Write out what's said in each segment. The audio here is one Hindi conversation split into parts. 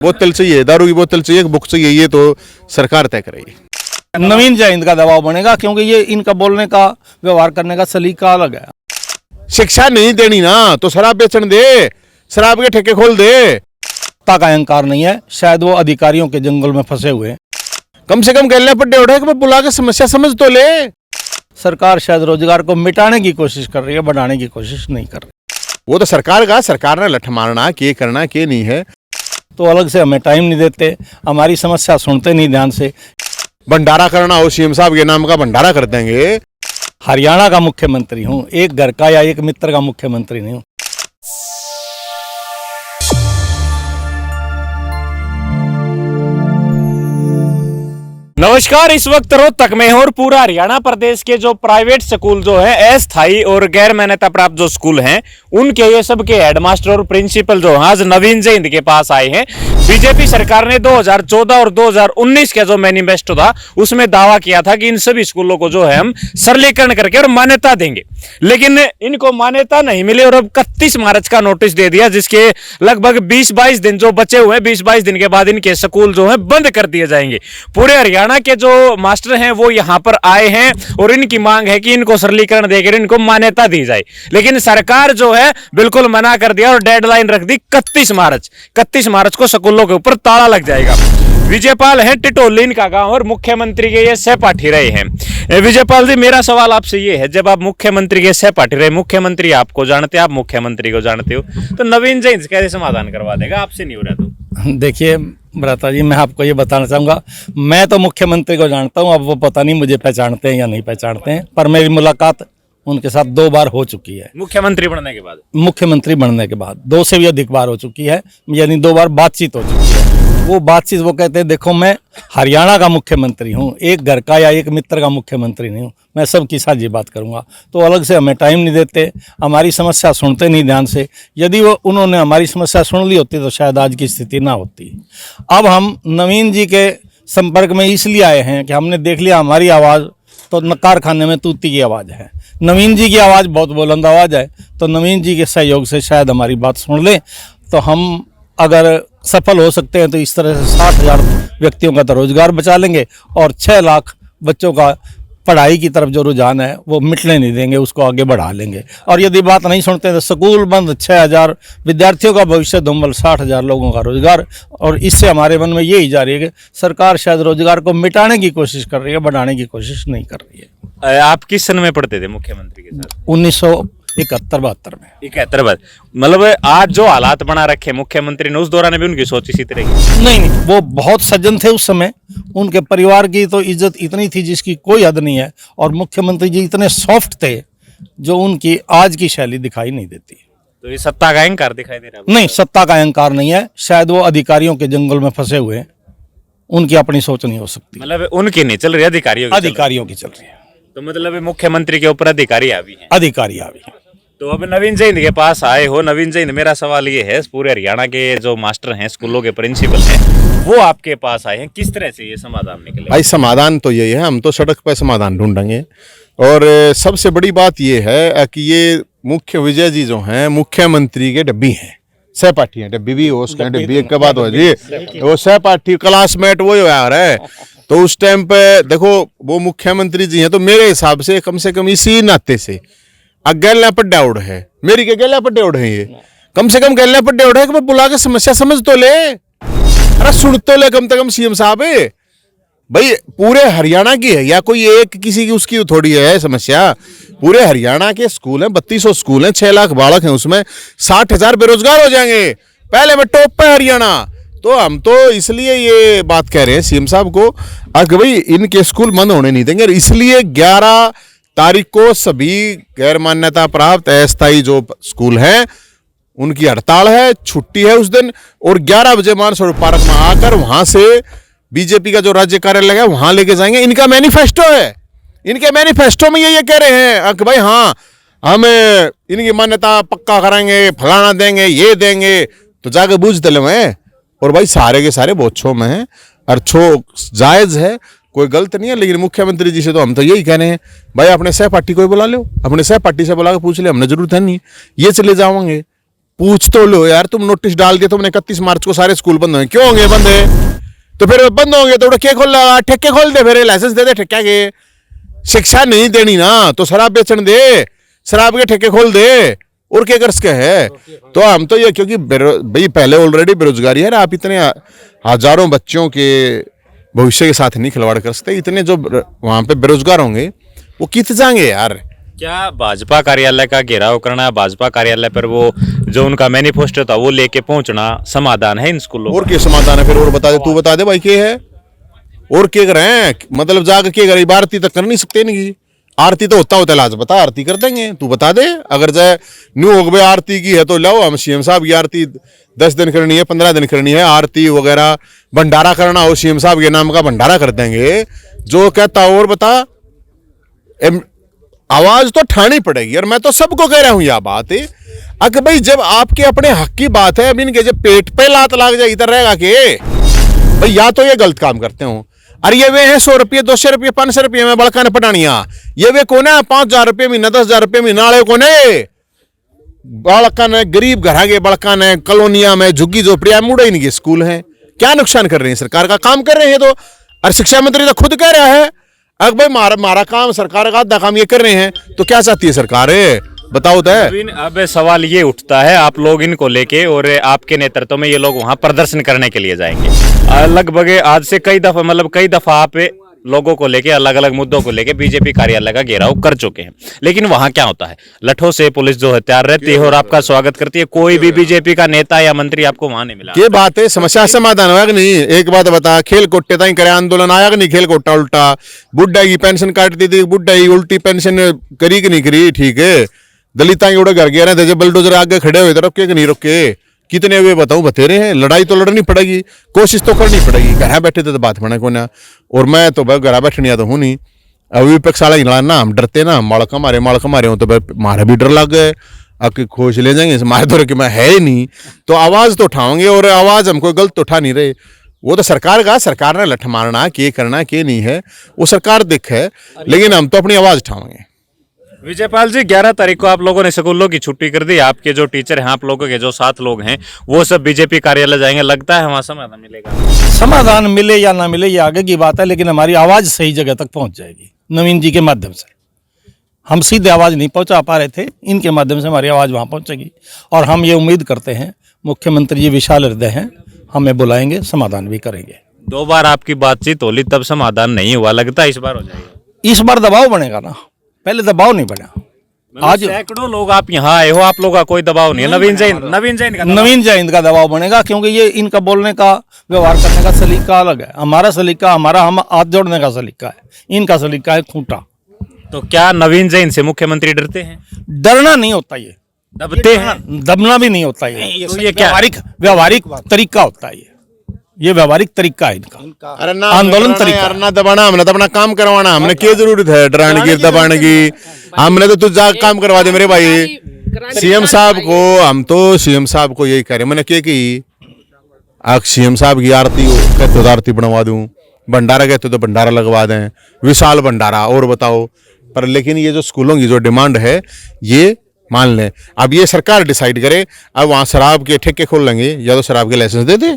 बोतल चाहिए, दारू की बोतल चाहिए, बुक चाहिए, ये तो सरकार तय करेगी। नवीन जयंत का दबाव बनेगा क्योंकि ये इनका बोलने का व्यवहार करने का सलीका अलग है। शिक्षा नहीं देनी ना तो शराब बेचने दे, शराब के ठेके खोल दे। सत्ता का अहंकार नहीं है, शायद वो अधिकारियों के जंगल में फंसे हुए हैं। कम से कम गले पट्टे उठा के बुला के समस्या समझ तो ले। सरकार शायद रोजगार को मिटाने की कोशिश कर रही है, बढ़ाने की कोशिश नहीं कर रही। वो तो सरकार ने लठ मारना के करना के नहीं है, तो अलग से हमें टाइम नहीं देते, हमारी समस्या सुनते नहीं ध्यान से। भंडारा करना हो सीएम साहब के नाम का भंडारा कर देंगे। हरियाणा का मुख्यमंत्री हूँ, एक घर का या एक मित्र का मुख्यमंत्री नहीं हूँ। नमस्कार, इस वक्त रोहतक में और पूरा हरियाणा प्रदेश के जो प्राइवेट स्कूल जो है, अस्थायी और गैर मान्यता प्राप्त जो स्कूल हैं, उनके ये सब के हेडमास्टर और प्रिंसिपल जो आज नवीन जयंत के पास आए हैं। बीजेपी सरकार ने 2014 और 2019 का जो मैनिफेस्टो था उसमें दावा किया था कि इन सभी स्कूलों को जो है हम सरलीकरण करके और मान्यता देंगे, लेकिन इनको मान्यता नहीं मिली और अब 31 मार्च का नोटिस दे दिया, जिसके लगभग 20-22 दिन जो बचे हुए हैं, 20-22 दिन के बाद इनके स्कूल जो है बंद कर दिए जाएंगे। पूरे हरियाणा के जो मास्टर हैं वो यहाँ पर आए हैं और इनकी मांग है कि इनको सरलीकरण देकर इनको मान्यता दी जाए, लेकिन सरकार जो है बिल्कुल मना कर दिया और डेडलाइन रख दी 31 मार्च को स्कूलों के ऊपर ताला लग जाएगा। विजयपाल है टिटोली इनका गांव और मुख्यमंत्री के ये सहपाठी रहे हैं। विजयपाल जी, मेरा सवाल आपसे ये है, जब आप मुख्यमंत्री के सहपाठी रहे, मुख्यमंत्री आपको जानते, आप मुख्यमंत्री को जानते हो, तो नवीन जयंत कैसे समाधान करवा देगा? आपसे नहीं हो रहा तो देखिए भ्राता जी, मैं आपको ये बताना चाहूँगा, मैं तो मुख्यमंत्री को जानता हूँ, अब वो पता नहीं मुझे पहचानते हैं या नहीं पहचानते हैं, पर मेरी मुलाकात उनके साथ 2 बार हो चुकी है। मुख्यमंत्री बनने के बाद? मुख्यमंत्री बनने के बाद 2 से भी अधिक बार हो चुकी है, यानी 2 बार बातचीत हो चुकी है। वो बातचीत, वो कहते हैं देखो मैं हरियाणा का मुख्यमंत्री हूँ, एक घर का या एक मित्र का मुख्यमंत्री नहीं हूँ, मैं सबकी साझी बात करूँगा। तो अलग से हमें टाइम नहीं देते, हमारी समस्या सुनते नहीं ध्यान से। यदि वो उन्होंने हमारी समस्या सुन ली होती तो शायद आज की स्थिति ना होती। अब हम नवीन जी के संपर्क में इसलिए आए हैं कि हमने देख लिया हमारी आवाज़ तो कारखाने में तूती की आवाज़ है, नवीन जी की आवाज़ बहुत बुलंद आवाज़ है, तो नवीन जी के सहयोग से शायद हमारी बात सुन ले तो हम अगर सफल हो सकते हैं तो इस तरह से 60,000 व्यक्तियों का तो रोजगार बचा लेंगे और 6 लाख बच्चों का पढ़ाई की तरफ जो रुझान है वो मिटने नहीं देंगे, उसको आगे बढ़ा लेंगे। और यदि बात नहीं सुनते तो स्कूल बंद, 6,000 विद्यार्थियों का भविष्य धूमल, 60,000 लोगों का रोजगार। और इससे हमारे मन में यही जा रही है कि सरकार शायद रोजगार को मिटाने की कोशिश कर रही है, बढ़ाने की कोशिश नहीं कर रही है। आप किस सन में पढ़ते थे मुख्यमंत्री के साथ? 1971-72 में। 71। मतलब आज जो हालात बना रखे मुख्यमंत्री ने, उस दौरान भी उनकी सोच इसी तरह की? नहीं, वो बहुत सज्जन थे उस समय, उनके परिवार की तो इज्जत इतनी थी जिसकी कोई हद नहीं है, और मुख्यमंत्री जी इतने सॉफ्ट थे जो उनकी आज की शैली दिखाई नहीं देती। तो ये सत्ता का अहंकार दिखाई दे रहा है? नहीं, सत्ता का अहंकार नहीं है, शायद वो अधिकारियों के जंगल में फंसे हुए हैं, उनकी अपनी सोच नहीं हो सकती। मतलब उनकी नहीं चल रही, अधिकारियों की चल रही है। तो मतलब मुख्यमंत्री के ऊपर अधिकारी आ भी हैं? अधिकारी आ भी हैं। तो अब नवीन जयंत के पास आए हो। नवीन जयंत, मेरा सवाल ये है, पूरे हरियाणा के जो मास्टर हैं, स्कूलों के प्रिंसिपल हैं, वो आपके पास आए हैं, किस तरह से ये समाधान निकले? भाई समाधान तो यही है, हम तो सड़क पर समाधान ढूंढेंगे। और सबसे बड़ी बात ये है कि ये मुख्य विजय जी जो हैं मुख्यमंत्री के डब्बी हैं, सहपाठी हैं। डब्बी भी हो उसके डब्बी के बाद हो जी, वो सहपाठी क्लासमेट वो आ रहा है। तो उस टाइम पे देखो वो मुख्यमंत्री जी हैं, तो मेरे हिसाब से कम इसी नाते से गैलियां पड्डे उड़ है, मेरी के गैलियां पड्डे उड़ है, ये कम से कम गैलियां पड्डे उड़ है कि बुला के समस्या समझ तो ले, अरे सुन तो ले कम से कम सीएम साहब। भाई पूरे हरियाणा की है या कोई एक किसी की उसकी थोड़ी है समस्या? पूरे हरियाणा के स्कूल हैं, 3200 स्कूल हैं, 6 लाख बालक हैं, उसमें 60,000 बेरोजगार हो जाएंगे। पहले में टॉप पे हरियाणा। तो हम तो इसलिए ये बात कह रहे हैं सीएम साहब को कि भाई इनके स्कूल बंद होने नहीं देंगे। इसलिए 11 तारीख को सभी गैर मान्यता प्राप्त अस्थायी जो स्कूल हैं उनकी हड़ताल है, छुट्टी है उस दिन, और 11 बजे मानसरोवर पार्क में आकर वहां से बीजेपी का जो राज्य कार्यालय है वहां लेके जाएंगे। इनका मैनिफेस्टो है, इनके मैनिफेस्टो में ये कह रहे हैं कि भाई हाँ हम इनकी मान्यता पक्का कराएंगे, फलाना देंगे, ये देंगे। तो जाके बूझ दले में, और भाई सारे के सारे बहुत छो में हैं, और छो जायज है, कोई गलत नहीं है। लेकिन मुख्यमंत्री जी से तो हम तो यही कह रहे हैं, भाई अपने सहपाठी को ही बुला लो, अपने सहपाठी से बुला के पूछ ले, हमने जरूरत है नहीं, ये चले जाओगे। पूछ तो लो यार, तुम नोटिस डाल दिया तुमने 31 मार्च को सारे स्कूल बंद होंगे, क्यों होंगे बंद है? तो फिर बंद होंगे तो क्या खोल लगा, ठेके खोल दे, फिर लाइसेंस दे दे ठेके के। शिक्षा नहीं देनी ना तो शराब बेचने दे, शराब के ठेके खोल दे, और क्या कर सके है। तो हम तो ये, क्योंकि भाई पहले ऑलरेडी बेरोजगारी है, आप इतने हजारों बच्चों के भविष्य के साथ नहीं खिलवाड़ कर सकते। इतने जो वहां पे बेरोजगार होंगे वो कित जाएंगे यार। क्या भाजपा कार्यालय का घेराव करना, भाजपा कार्यालय पर वो जो उनका मैनिफेस्टो था वो लेके पहुंचना समाधान है इन स्कूलों? और क्या समाधान है फिर? और बता दे, तू बता दे भाई क्या है, और क्या कर रहे हैं? मतलब जाकर क्या करें? आरती तक कर नहीं सकते इनकी। आरती तो होता लाज बता, आरती कर देंगे, तू बता दे। अगर जाए न्यू हो गए आरती की है तो लाओ, हम सीएम साहब की आरती 10 दिन करनी है, 15 दिन करनी है, आरती वगैरह भंडारा करना हो सीएम साहब के नाम का भंडारा कर देंगे। जो कहता और बता, आवाज तो ठानी पड़ेगी। और मैं तो सबको कह रहा हूं यह बात है, अगर भाई जब आपके अपने हक की बात है, अब इनके जब पेट पे लात लाग जाए इधर रहेगा के भाई, या तो ये गलत काम करते हो। अरे ये वे हैं 100 रुपये 200 रुपये 500 रुपये में बड़का ने पटानिया, ये वे कौन है 5,000 रुपये महीना 10,000 रुपये महीना वाले कौन है? बड़का ने गरीब घर के बड़का ने कॉलोनिया में झुग्गी झोपड़िया मुड़े इनके स्कूल हैं। क्या नुकसान कर रहे हैं? सरकार का काम कर रहे हैं। तो और शिक्षा मंत्री तो खुद कह रहा है, अगर भाई मारा काम सरकार का आधा काम ये कर रहे हैं, तो क्या चाहती है सरकार? बताओ तो। अब सवाल ये उठता है, आप लोग इनको लेके और आपके नेतृत्व में ये लोग वहां प्रदर्शन करने के लिए जाएंगे। लगभग आज से कई दफा आप लोगों को लेके, अलग अलग मुद्दों को लेके बीजेपी कार्यालय का घेराव कर चुके हैं, लेकिन वहां क्या होता है? लठों से पुलिस जो है तैयार रहती है और आपका स्वागत करती है। कोई भी बीजेपी का नेता या मंत्री आपको वहां नहीं मिला। ये बात है, समस्या समाधान होगा कि नहीं? एक बात बता, खेल कोट्टे ताई करे आंदोलन आया कि नहीं? खेल कोट्टा उल्टा, बुढ़ा की पेंशन काटती थी, बुढ़ा की उल्टी पेंशन करी कि नहीं करी? ठीक है, दलिता के उड़े घर गया थे, जब बुलडोजर आगे खड़े हुए थे, रुके कि नहीं रुके? कितने वे बताऊं बतेरे हैं। लड़ाई तो लड़नी पड़ेगी, कोशिश तो करनी पड़ेगी। घर बैठे थे तो बात बने को ना, और मैं तो घर बैठने तो हूँ नहीं। अभी विपक्ष वाला हिला ना, हम डरते ना, माड़का मारे हो तो मारे भी डर लग गए, अब खोज ले जाएंगे मारे तो कि मैं है ही नहीं। तो आवाज तो उठाओगे, और आवाज हमको गलत तो उठा नहीं रहे। वो तो सरकार ने लठ मारना के करना के नहीं है, वो सरकार देख है, लेकिन हम तो अपनी आवाज उठाओगे। विजयपाल जी, 11 तारीख को आप लोगों ने स्कूलों की छुट्टी कर दी। आपके जो टीचर हैं, आप लोगों के जो 7 लोग हैं, वो सब बीजेपी कार्यालय जाएंगे। लगता है वहां समाधान मिलेगा? समाधान मिले या ना मिले ये आगे की बात है, लेकिन हमारी आवाज़ सही जगह तक पहुंच जाएगी नवीन जी के माध्यम से। हम सीधे आवाज़ नहीं पहुंचा पा रहे थे, इनके माध्यम से हमारी आवाज़ वहां पहुंचेगी। और हम ये उम्मीद करते हैं, मुख्यमंत्री जी विशाल हृदय हैं, हमें बुलाएंगे, समाधान भी करेंगे। 2 बार आपकी बातचीत होली तब समाधान नहीं हुआ, लगता है इस बार हो जाएगा? इस बार दबाव बनेगा ना, पहले दबाव नहीं बना। आज सैकड़ों लोग आप यहाँ आए हो, आप लोगों का कोई दबाव नहीं है? नवीन जैन का दबाव बनेगा, क्योंकि ये इनका बोलने का, व्यवहार करने का सलीका अलग है। हमारा सलीका, हम हाथ जोड़ने का सलीका है, इनका सलीका है खूंटा। तो क्या नवीन जैन से मुख्यमंत्री डरते हैं? डरना नहीं होता, ये दबते हैं, दबना भी नहीं होता। ये तो ये क्या व्यवहारिक तरीका होता है। ये व्यवहारिक तरीका है इनका। अरे ना आंदोलन तरीका ना दबाना, हमने तो अपना काम करवाना। हमने क्या जरूरत है डराने की दबाने की? हमने तो तुझ जाकर काम करवा दे मेरे भाई। सीएम साहब को, हम तो सीएम साहब को यही कह रहे, मैंने क्या की, सीएम साहब की आरती कहते तो आरती बनवा दूं, भंडारा कहते तो भंडारा लगवा दें, विशाल भंडारा। और बताओ, पर लेकिन ये जो स्कूलों की जो डिमांड है, ये मान लें अब ये सरकार डिसाइड करे। अब वहाँ शराब के ठेके खोल लेंगे, या तो शराब के लाइसेंस दे दे,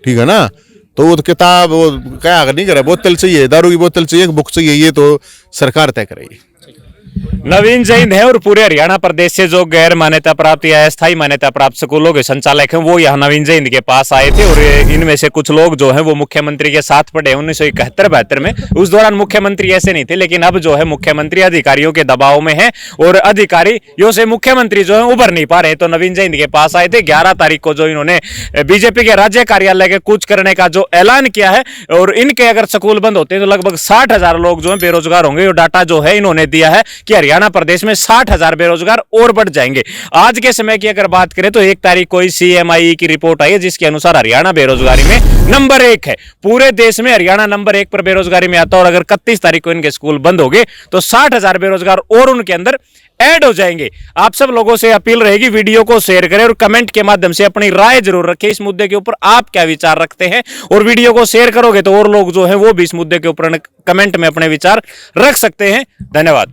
ठीक है ना? तो वो किताब वो क्या नहीं करे, बोतल चाहिए, दारू की बोतल चाहिए, बुक चाहिए, ये तो सरकार तय करेगी। नवीन जैन है और पूरे हरियाणा प्रदेश से जो गैर मान्यता प्राप्त या अस्थायी मान्यता प्राप्त स्कूलों के संचालक हैं, वो यहाँ नवीन जैन के पास आए थे। और इनमें से कुछ लोग जो हैं वो मुख्यमंत्री के साथ पढ़े 1971-72 में। उस दौरान मुख्यमंत्री ऐसे नहीं थे, लेकिन अब जो है मुख्यमंत्री अधिकारियों के दबाव में है और अधिकारियों से मुख्यमंत्री जो है उभर नहीं पा रहे। तो नवीन जैन के पास आए थे। 11 तारीख को जो इन्होंने बीजेपी के राज्य कार्यालय के कूच करने का जो ऐलान किया है, और इनके अगर स्कूल बंद होते हैं तो लगभग 60,000 लोग जो है बेरोजगार होंगे। और डाटा जो है इन्होंने दिया है कि हरियाणा प्रदेश में 60,000 बेरोजगार और बढ़ जाएंगे। आज के समय की अगर बात करें तो 1 तारीख को CMI की रिपोर्ट आई है, जिसके अनुसार हरियाणा बेरोजगारी में नंबर 1 है। पूरे देश में हरियाणा नंबर 1 पर बेरोजगारी में आता है। और अगर 31 तारीख को इनके स्कूल बंद हो गए तो 60,000 बेरोजगार और उनके अंदर ऐड हो जाएंगे। आप सब लोगों से अपील रहेगी, वीडियो को शेयर करें और कमेंट के माध्यम से अपनी राय जरूर रखें इस मुद्दे के ऊपर। आप क्या विचार रखते हैं? और वीडियो को शेयर करोगे तो और लोग जो हैं वो भी इस मुद्दे के ऊपर कमेंट में अपने विचार रख सकते हैं। धन्यवाद।